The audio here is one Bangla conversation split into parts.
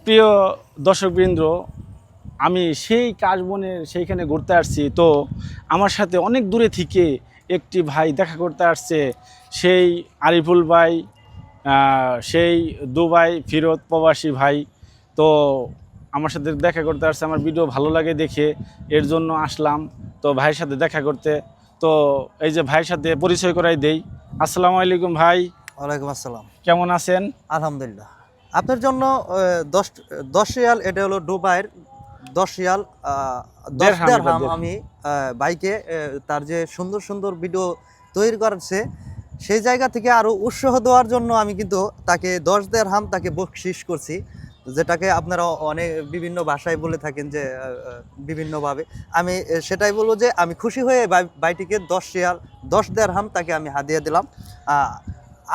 প্রিয় দর্শকবৃন্দ, আমি সেই কাশবনের সেইখানে ঘুরতে আসছি। তো আমার সাথে অনেক দূরে থেকে একটি ভাই দেখা করতে আসছে, সেই আরিফুল ভাই, সেই দুবাই ফিরত প্রবাসী ভাই। তো আমার সাথে দেখা করতে আসছে, আমার ভিডিও ভালো লাগে দেখে এর জন্য আসলাম তো ভাইয়ের সাথে দেখা করতে। তো এই যে ভাইয়ের সাথে পরিচয় করাই দেই। আসসালামু আলাইকুম ভাই, ওয়ালাইকুম আসসালাম। কেমন আছেন? আলহামদুলিল্লাহ। আপনার জন্য 10 10 রিয়াল, এটা হলো দুবাইয়ের 10 রিয়াল, 10 দেড়হাম, এটা দিরহাম। দেড়হাম। আমি বাইকে তার যে সুন্দর সুন্দর ভিডিও তৈরি করেছে, সেই জায়গা থেকে আরও উৎসাহ দেওয়ার জন্য আমি কিন্তু তাকে 10 দিরহাম তাকে বকশিশ করছি, যেটাকে আপনারা অনেক বিভিন্ন ভাষায় বলে থাকেন যে বিভিন্নভাবে। আমি সেটাই বলবো যে আমি খুশি হয়ে বাইটিকে 10 রিয়াল 10 দিরহাম তাকে আমি হাদিয়া দিলাম।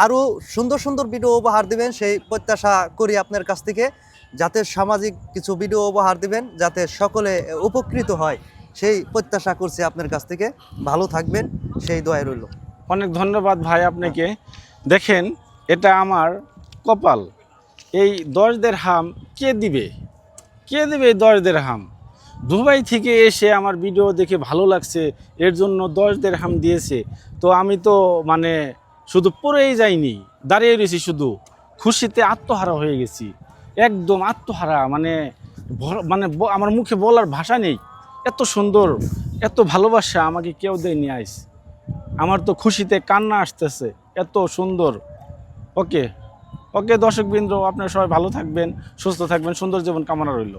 আরও সুন্দর সুন্দর ভিডিও উপহার দিবেন সেই প্রত্যাশা করি আপনার কাছ থেকে, যাতে সামাজিক কিছু ভিডিও উপহার দিবেন যাতে সকলে উপকৃত হয়, সেই প্রত্যাশা করছি আপনার কাছ থেকে। ভালো থাকবেন, সেই দোয়াই রইল। অনেক ধন্যবাদ ভাই আপনাকে। দেখেন, এটা আমার কপাল। এই 10 দিরহাম কে দিবে? কে দেবে এই 10 দিরহাম? দুবাই থেকে এসে আমার ভিডিও দেখে ভালো লাগছে, এর জন্য 10 দিরহাম দিয়েছে। তো আমি তো মানে শুধু পড়েই যাইনি, দাঁড়িয়ে রয়েছি, শুধু খুশিতে আত্মহারা হয়ে গেছি, একদম আত্মহারা। মানে আমার মুখে বলার ভাষা নেই। এত সুন্দর, এত ভালোবাসা আমাকে কেউ দেয়নি আইস। আমার তো খুশিতে কান্না আসতেছে, এত সুন্দর। ওকে ওকে দর্শকবৃন্দ, আপনারা সবাই ভালো থাকবেন, সুস্থ থাকবেন, সুন্দর জীবন কামনা রইল।